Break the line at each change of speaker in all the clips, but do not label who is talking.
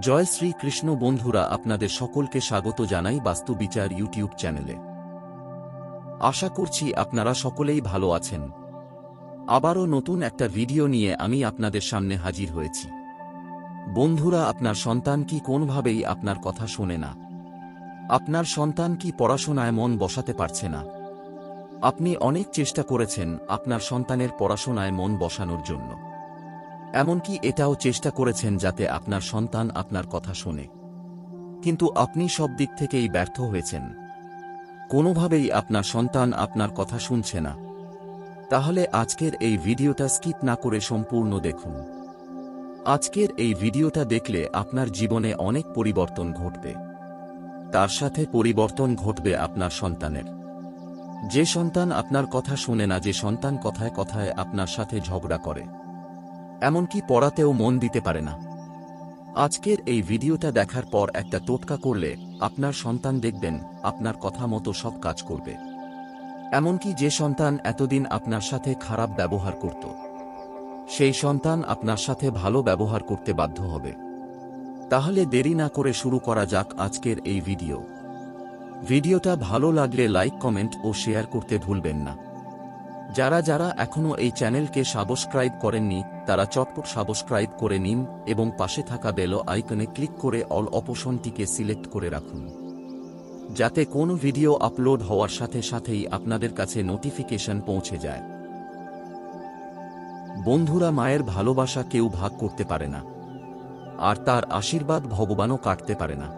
জয় শ্রী কৃষ্ণ বন্ধুরা, আপনাদের সকলকে স্বাগত জানাই বাস্তু বিচার ইউটিউব চ্যানেলে। আশা করছি আপনারা সকলেই ভালো আছেন। আবারও নতুন একটা ভিডিও নিয়ে আমি আপনাদের সামনে হাজির হয়েছি। বন্ধুরা, আপনার সন্তান কি কোনোভাবেই আপনার কথা শোনে না? আপনার সন্তান কি পড়াশোনায় মন বসাতে পারছে না? আপনি অনেক চেষ্টা করেছেন আপনার সন্তানের পড়াশোনায় মন বসানোর জন্য, এমনকি এটাও চেষ্টা করেছেন যাতে আপনার সন্তান আপনার কথা শোনে, কিন্তু আপনি সব দিক থেকেই ব্যর্থ হয়েছেন। কোনোভাবেই আপনার সন্তান আপনার কথা শুনছে না। তাহলে আজকের এই ভিডিওটা স্কিপ না করে সম্পূর্ণ দেখুন। আজকের এই ভিডিওটা দেখলে আপনার জীবনে অনেক পরিবর্তন ঘটবে, তার সাথে পরিবর্তন ঘটবে আপনার সন্তানের। যে সন্তান আপনার কথা শোনে না, যে সন্তান কথায় কথায় আপনার সাথে ঝগড়া করে, এমনকি পড়াতেও মন দিতে পারে না, আজকের এই ভিডিওটা দেখার পর একটা টোটকা করলে আপনার সন্তান দেখবেন আপনার কথা মতো সব কাজ করবে। এমনকি যে সন্তান এতদিন আপনার সাথে খারাপ ব্যবহার করত, সেই সন্তান আপনার সাথে ভালো ব্যবহার করতে বাধ্য হবে। তাহলে দেরি না করে শুরু করা যাক আজকের এই ভিডিওটা ভালো লাগলে লাইক, কমেন্ট ও শেয়ার করতে ভুলবেন না। যারা যারা এখনও এই চ্যানেলকে সাবস্ক্রাইব করেননি তারা চটপট সাবস্ক্রাইব করে নিন এবং পাশে থাকা বেল আইকনে ক্লিক করে অল অপশনটিকে সিলেক্ট করে রাখুন, যাতে কোনো ভিডিও আপলোড হওয়ার সাথে সাথেই আপনাদের কাছে নোটিফিকেশন পৌঁছে যায়। বন্ধুরা, মায়ের ভালোবাসা কেউ ভাগ করতে পারে না, আর তার আশীর্বাদ ভগবানও কাটতে পারে না।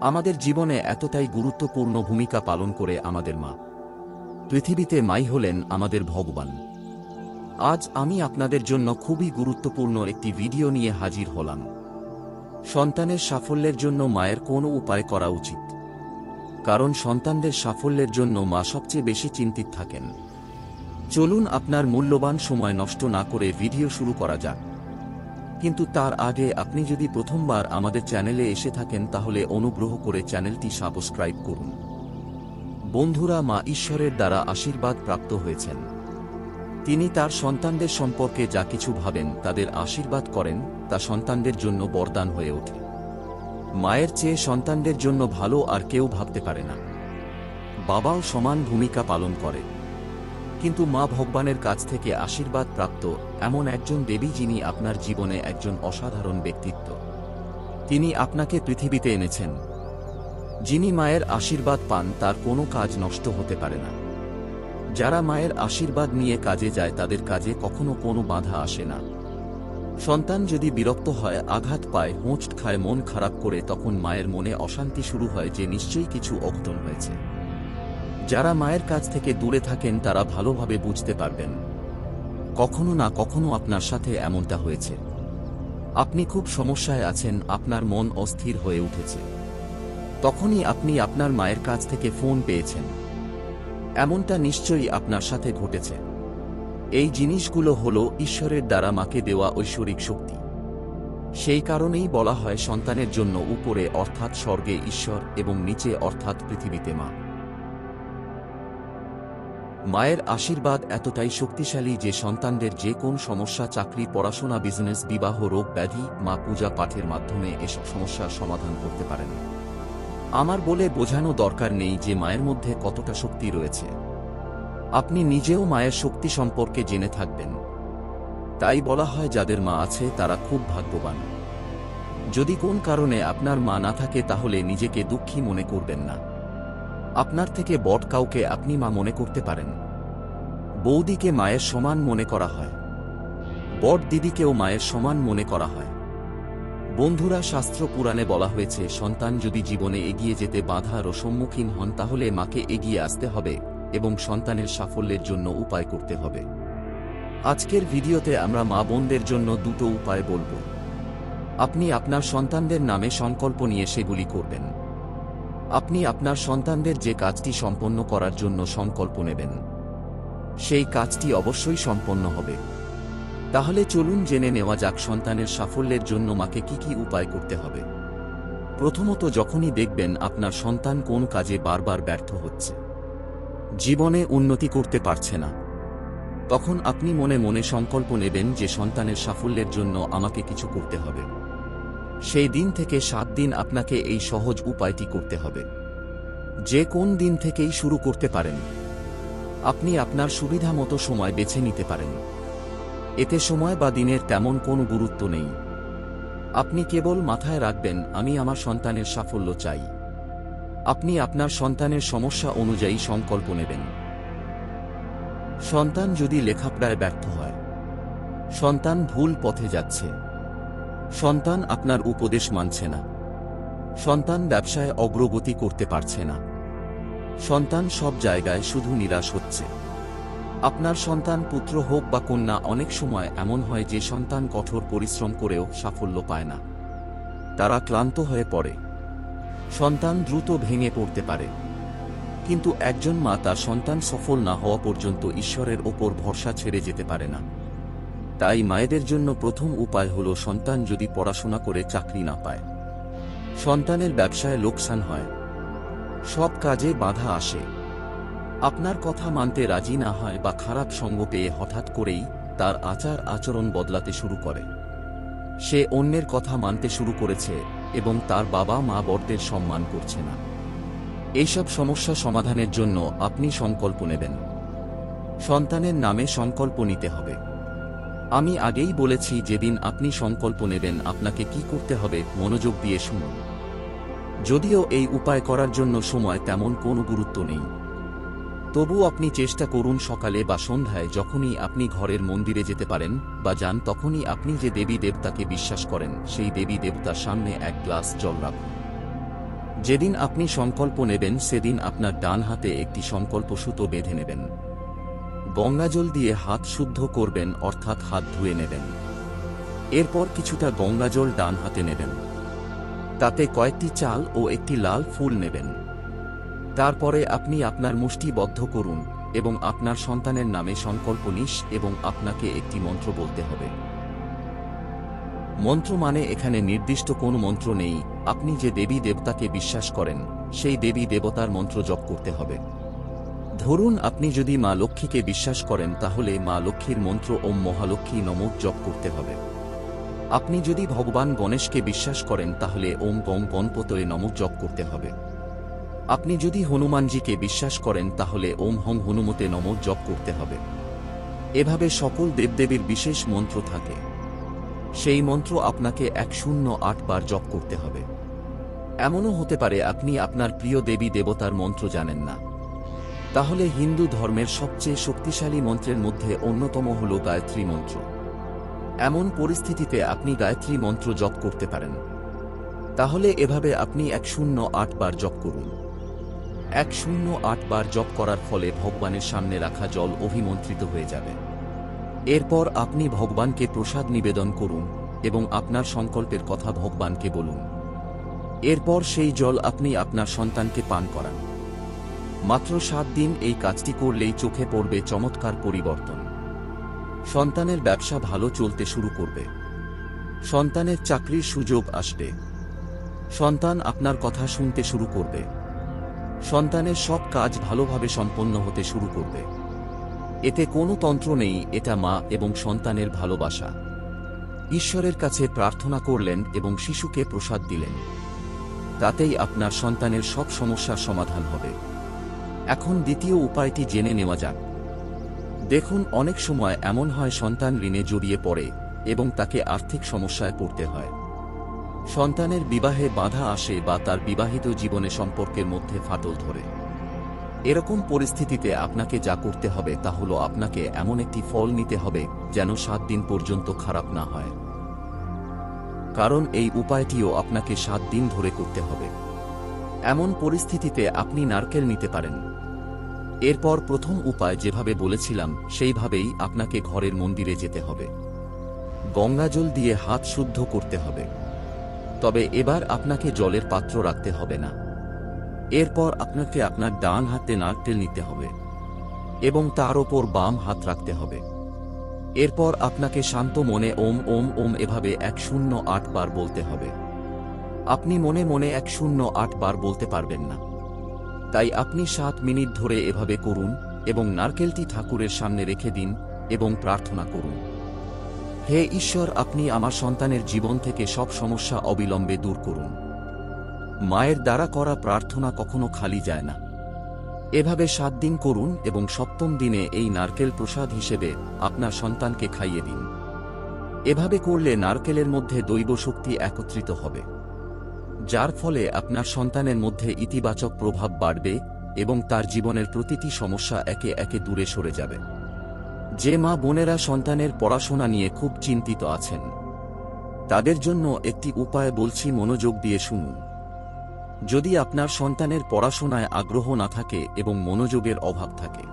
আমাদের জীবনে এতটাই গুরুত্বপূর্ণ ভূমিকা পালন করে আমাদের মা। পৃথিবীতে মাই হলেন আমাদের ভগবান। আজ আমি আপনাদের জন্য খুবই গুরুত্বপূর্ণ একটি ভিডিও নিয়ে হাজির হলাম। সন্তানের সাফল্যের জন্য মায়ের কোন উপায় করা উচিত, কারণ সন্তানদের সাফল্যের জন্য মা সবচেয়ে বেশি চিন্তিত থাকেন। চলুন আপনার মূল্যবান সময় নষ্ট না করে ভিডিও শুরু করা যাক। কিন্তু তার আগে আপনি যদি প্রথমবার আমাদের চ্যানেলে এসে থাকেন তাহলে অনুগ্রহ করে চ্যানেলটি সাবস্ক্রাইব করুন। বন্ধুরা, মা ঈশ্বরের দ্বারা আশীর্বাদ প্রাপ্ত হয়েছেন। তিনি তার সন্তানদের সম্পর্কে যা কিছু ভাবেন, তাদের আশীর্বাদ করেন, তা সন্তানদের জন্য বরদান হয়ে ওঠে। মায়ের চেয়ে সন্তানদের জন্য ভালো আর কেউ ভাবতে পারে না। বাবাও সমান ভূমিকা পালন করে, কিন্তু মা ভগবানের কাছ থেকে আশীর্বাদ প্রাপ্ত এমন একজন দেবী, যিনি আপনার জীবনে একজন অসাধারণ ব্যক্তিত্ব। তিনি আপনাকে পৃথিবীতে এনেছেন। যিনি মায়ের আশীর্বাদ পান তার কোনো কাজ নষ্ট হতে পারে না। যারা মায়ের আশীর্বাদ নিয়ে কাজে যায় তাদের কাজে কখনো কোনো বাধা আসে না। সন্তান যদি বিরক্ত হয়, আঘাত পায়, হোঁচট খায়, মন খারাপ করে, তখন মায়ের মনে অশান্তি শুরু হয় যে নিশ্চয়ই কিছু অঘটন হয়েছে। যারা মায়ের কাছ থেকে দূরে থাকেন তারা ভালোভাবে বুঝতে পারবেন কখনো না কখনো আপনার সাথে এমনটা হয়েছে। আপনি খুব সমস্যায় আছেন, আপনার মন অস্থির হয়ে উঠেছে, তখনই আপনি আপনার মায়ের কাছ থেকে ফোন পেয়েছেন। এমনটা নিশ্চয়ই আপনার সাথে ঘটেছে। এই জিনিসগুলো হলো ঈশ্বরের দ্বারা মাকে দেওয়া ঐশ্বরিক শক্তি। সেই কারণেই বলা হয় সন্তানের জন্য উপরে অর্থাৎ স্বর্গে ঈশ্বর এবং নিচে অর্থাৎ পৃথিবীতে মা। মায়ের আশীর্বাদ এতটাই শক্তিশালী যে সন্তানদের যে কোন সমস্যা, চাকরি, পড়াশোনা, বিজনেস, বিবাহ, রোগ ব্যাধি, মা পূজা পাঠের মাধ্যমে এসব সমস্যার সমাধান করতে পারেন। আমার বলে বোঝানো দরকার নেই যে মায়ের মধ্যে কতটা শক্তি রয়েছে। আপনি নিজেও মায়ের শক্তি সম্পর্কে জেনে থাকবেন। তাই বলা হয় যাদের মা আছে তারা খুব ভাগ্যবান। যদি কোন কারণে আপনার মা না থাকে তাহলে নিজেকে দুঃখী মনে করবেন না। আপনার থেকে বড় কাউকে আপনি মা মনে করতে পারেন। বৌদিকে মায়ের সমান মনে করা হয়, বড় দিদিকেও মায়ের সমান মনে করা হয়। বন্ধুরা, শাস্ত্র পুরাণে বলা হয়েছে সন্তান যদি জীবনে এগিয়ে যেতে বাধার সম্মুখীন হন তাহলে মাকে এগিয়ে আসতে হবে এবং সন্তানের সাফল্যের জন্য উপায় করতে হবে। আজকের ভিডিওতে আমরা মা বোনদের জন্য দুটো উপায় বলবো। আপনি আপনার সন্তানদের নামে সংকল্প নিয়ে সেগুলি করবেন। আপনি আপনার সন্তানদের যে কাজটি সম্পন্ন করার জন্য সংকল্প নেবেন, সেই কাজটি অবশ্যই সম্পন্ন হবে। তাহলে চলুন জেনে নেওয়া যাক সন্তানের সাফল্যের জন্য মাকে কি কি উপায় করতে হবে। প্রথমত, যখনই দেখবেন আপনার সন্তান কোন কাজে বারবার ব্যর্থ হচ্ছে, জীবনে উন্নতি করতে পারছে না, তখন আপনি মনে মনে সংকল্প নেবেন যে সন্তানের সাফল্যের জন্য আমাকে কিছু করতে হবে। সেই দিন থেকে 7 দিন আপনাকে এই সহজ উপায়টি করতে হবে। যে কোন দিন থেকেই শুরু করতে পারেন। আপনি আপনার সুবিধা মতো সময় বেছে নিতে পারেন। এতে সময় বা দিনের তেমন কোনো গুরুত্ব নেই। আপনি কেবল মাথায় রাখবেন, আমি আমার সন্তানের সাফল্য চাই। আপনি আপনার সন্তানের সমস্যা অনুযায়ী সংকল্প নেবেন। সন্তান যদি লেখাপড়ায় ব্যর্থ হয়, সন্তান ভুল পথে যাচ্ছে, সন্তান আপনার উপদেশ মানছে না, সন্তান ব্যবসায় অগ্রগতি করতে পারছে না, সন্তান সব জায়গায় শুধু নিরাশ হচ্ছে। আপনার সন্তান পুত্র হোক বা কন্যা, অনেক সময় এমন হয় যে সন্তান কঠোর পরিশ্রম করেও সাফল্য পায় না। তারা ক্লান্ত হয়ে পড়ে। সন্তান দ্রুত ভেঙে পড়তে পারে। কিন্তু একজন মা তার সন্তান সফল না হওয়া পর্যন্ত ঈশ্বরের ওপর ভরসা ছেড়ে যেতে পারে না। তাই মায়েদের জন্য প্রথম উপায় হল, সন্তান যদি পড়াশোনা করে চাকরি না পায়, সন্তানের ব্যবসায় লোকসান হয়, সব কাজে বাধা আসে, আপনার কথা মানতে রাজি না হয় বা খারাপ সঙ্গ পেয়ে হঠাৎ করেই তার আচার আচরণ বদলাতে শুরু করে, সে অন্যের কথা মানতে শুরু করেছে এবং তার বাবা মা বড়দের সম্মান করছে না, এইসব সমস্যা সমাধানের জন্য আপনি সংকল্প নেবেন। সন্তানের নামে সংকল্প নিতে হবে। আমি আগেই বলেছি, যেদিন আপনি সংকল্প নেবেন আপনাকে কি করতে হবে মনোযোগ দিয়ে শুনুন। যদিও এই উপায় করার জন্য সময় তেমন কোনো গুরুত্ব নেই, তবু আপনি চেষ্টা করুন সকালে বা সন্ধ্যায় যখনই আপনি ঘরের মন্দিরে যেতে পারেন বা যান, তখনই আপনি যে দেবী দেবতাকে বিশ্বাস করেন সেই দেবী দেবতার সামনে এক গ্লাস জল রাখুন। যেদিন আপনি সংকল্প নেবেন সেদিন আপনার ডান হাতে একটি সংকল্প সুতো বেঁধে নেবেন। গঙ্গাজল দিয়ে হাত শুদ্ধ করবেন, অর্থাৎ হাত ধুয়ে নেবেন। এরপর কিছুটা গঙ্গাজল ডান হাতে নেবেন। তাতে কয়েকটি চাল ও একটি লাল ফুল নেবেন। তারপরে আপনি আপনার মুষ্টি বদ্ধ করুন এবং আপনার সন্তানের নামে সংকল্প নিস এবং আপনাকে একটি মন্ত্র বলতে হবে। মন্ত্র মানে এখানে নির্দিষ্ট কোনো মন্ত্র নেই, আপনি যে দেবী দেবতাকে বিশ্বাস করেন সেই দেবী দেবতার মন্ত্র জপ করতে হবে। ধরুন আপনি যদি মা লক্ষ্মীকে বিশ্বাস করেন তাহলে মা লক্ষ্মীর মন্ত্র ওম মহালক্ষ্মী নমঃ জপ করতে হবে। আপনি যদি ভগবান গণেশকে বিশ্বাস করেন তাহলে ওম গং গণপতয়ে নমঃ জপ করতে হবে। আপনি যদি হনুমানজিকে বিশ্বাস করেন তাহলে ওম হং হনুমতে নমঃ জপ করতে হবে। এভাবে সকল দেবদেবীর বিশেষ মন্ত্র থাকে, সেই মন্ত্র আপনাকে 108 বার জপ করতে হবে। এমনও হতে পারে আপনি আপনার প্রিয় দেবী দেবতার মন্ত্র জানেন না, তাহলে হিন্দু ধর্মের সবচেয়ে শক্তিশালী মন্ত্রের মধ্যে অন্যতম হল গায়ত্রী মন্ত্র। এমন পরিস্থিতিতে আপনি গায়ত্রী মন্ত্র জপ করতে পারেন। তাহলে এভাবে আপনি 108 বার জপ করুন। 108 বার জপ করার ফলে ভগবানের সামনে রাখা জল অভিমন্ত্রিত হয়ে যাবে। এরপর আপনি ভগবানকে প্রসাদ নিবেদন করুন এবং আপনার সংকল্পের কথা ভগবানকে বলুন। এরপর সেই জল আপনি আপনার সন্তানকে পান করান। মাত্র 7 দিন এই কাজটি করলেই চোখে পড়বে চমৎকার পরিবর্তন। সন্তানের ব্যবসা ভালো চলতে শুরু করবে, সন্তানের চাকরির সুযোগ আসবে, সন্তান আপনার কথা শুনতে শুরু করবে, সন্তানের সব কাজ ভালোভাবে সম্পন্ন হতে শুরু করবে। এতে কোনো তন্ত্র নেই, এটা মা এবং সন্তানের ভালোবাসা। ঈশ্বরের কাছে প্রার্থনা করলেন এবং শিশুকে প্রসাদ দিলেন, তাতেই আপনার সন্তানের সব সমস্যার সমাধান হবে। এখন দ্বিতীয় উপায়টি জেনে নেওয়া যাক। দেখুন, অনেক সময় এমন হয় সন্তান ঋণে জড়িয়ে পড়ে এবং তাকে আর্থিক সমস্যায় পড়তে হয়। সন্তানের বিবাহে বাধা আসে বা তার বিবাহিত জীবনে সম্পর্কের মধ্যে ফাটল ধরে। এরকম পরিস্থিতিতে আপনাকে যা করতে হবে তা হলো আপনাকে এমন একটি ফল নিতে হবে যেন 7 দিন পর্যন্ত খারাপ না হয়। কারণ এই উপায়টিও আপনাকে 7 দিন ধরে করতে হবে। এমন পরিস্থিতিতে আপনি নারকেল নিতে পারেন। এরপর প্রথম উপায় যেভাবে বলেছিলাম সেইভাবেই আপনাকে ঘরের মন্দিরে যেতে হবে। গঙ্গাজল দিয়ে হাত শুদ্ধ করতে হবে। তবে এবার আপনাকে জলের পাত্র রাখতে হবে না। এরপর আপনাকে আপনার ডান হাতে নারকেল নিতে হবে এবং তার ওপর বাম হাত রাখতে হবে। এরপর আপনাকে শান্ত মনে ওম ওম ওম এভাবে 108 বার বলতে হবে। আপনি মনে মনে 108 বার বলতে পারবেন না, তাই আপনি 7 মিনিট ধরে এভাবে করুন এবং নারকেলটি ঠাকুরের সামনে রেখে দিন এবং প্রার্থনা করুন, হে ঈশ্বর, আপনি আমার সন্তানের জীবন থেকে সব সমস্যা অবিলম্বে দূর করুন। মায়ের দ্বারা করা প্রার্থনা কখনো খালি যায় না। এভাবে 7 দিন করুন এবং 7ম দিনে এই নারকেল প্রসাদ হিসেবে আপনার সন্তানকে খাইয়ে দিন। এভাবে করলে নারকেলের মধ্যে দৈব শক্তি একত্রিত হবে, যার ফলে আপনার সন্তানের মধ্যে ইতিবাচক প্রভাব বাড়বে এবং তার জীবনের প্রতিটি সমস্যা একে একে দূরে সরে যাবে। যে মা বোনেরা সন্তানের পড়াশোনা নিয়ে খুব চিন্তিত আছেন, তাদের জন্য একটি উপায় বলছি, মনোযোগ দিয়ে শুনুন। যদি আপনার সন্তানের পড়াশোনায় আগ্রহ না থাকে এবং মনোযোগের অভাব থাকে,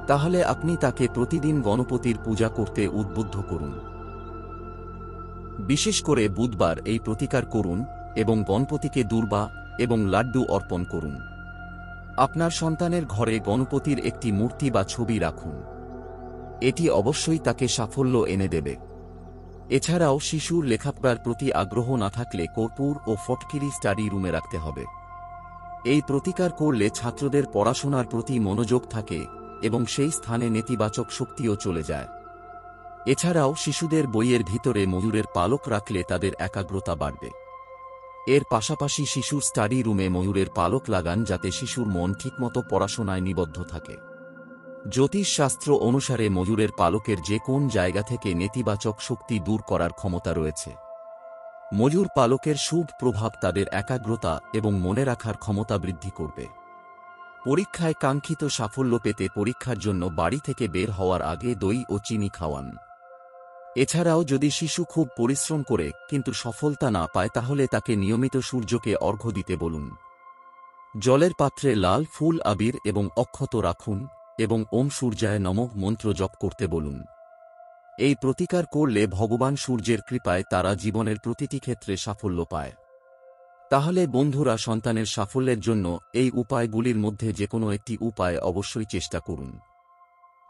তাহলে আপনি তাকে প্রতিদিন গণপতির পূজা করতে উদ্বুদ্ধ করুন। বিশেষ করে বুধবার এই প্রতিকার করুন এবং গণপতিকে দূর্বা এবং লাড্ডু অর্পণ করুন। আপনার সন্তানের ঘরে গণপতির একটি মূর্তি বা ছবি রাখুন। এটি অবশ্যই তাকে সাফল্য এনে দেবে। এছাড়াও শিশুর লেখাপড়ার প্রতি আগ্রহ না থাকলে কর্পূর ও ফটকিরি স্টাডি রুমে রাখতে হবে। এই প্রতিকার করলে ছাত্রদের পড়াশোনার প্রতি মনোযোগ থাকে এবং সেই স্থানে নেতিবাচক শক্তিও চলে যায়। এছাড়াও শিশুদের বইয়ের ভিতরে ময়ূরের পালক রাখলে তাদের একাগ্রতা বাড়বে। এর পাশাপাশি শিশুর স্টাডি রুমে ময়ূরের পালক লাগান, যাতে শিশুর মন ঠিকমতো পড়াশোনায় নিবদ্ধ থাকে। জ্যোতিষশাস্ত্র অনুসারে ময়ূরের পালকের যে কোন জায়গা থেকে নেতিবাচক শক্তি দূর করার ক্ষমতা রয়েছে। ময়ূর পালকের শুভ প্রভাব তাদের একাগ্রতা এবং মনে রাখার ক্ষমতা বৃদ্ধি করবে। পরীক্ষায় কাঙ্ক্ষিত সাফল্য পেতে পরীক্ষার জন্য বাড়ি থেকে বের হওয়ার আগে দই ও চিনি খাওয়ান। এছাড়াও যদি শিশু খুব পরিশ্রম করে কিন্তু সফলতা না পায়, তাহলে তাকে নিয়মিত সূর্যকে অর্ঘ্য দিতে বলুন। জলের পাত্রে লাল ফুল, আবির এবং অক্ষত রাখুন এবং ওম সূর্যায় নমঃ মন্ত্র জপ করতে বলুন। এই প্রতিকার করলে ভগবান সূর্যের কৃপায় তারা জীবনের প্রতিটি ক্ষেত্রে সাফল্য পায়। তাহলে বন্ধুরা, সন্তানের সাফল্যের জন্য এই উপায়গুলির মধ্যে যে কোনো একটি উপায় অবশ্যই চেষ্টা করুন।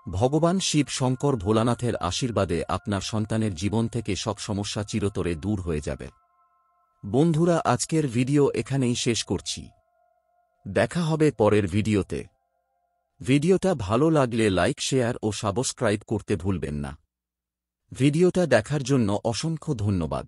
ভগবান শিব শঙ্কর ভোলানাথের আশীর্বাদে আপনার সন্তানের জীবন থেকে সব সমস্যা চিরতরে দূর হয়ে যাবে। বন্ধুরা, আজকের ভিডিও এখানেই শেষ করছি। দেখা হবে পরের ভিডিওতে। ভিডিওটা ভালো লাগলে লাইক, শেয়ার ও সাবস্ক্রাইব করতে ভুলবেন না। ভিডিওটা দেখার জন্য অসংখ্য ধন্যবাদ।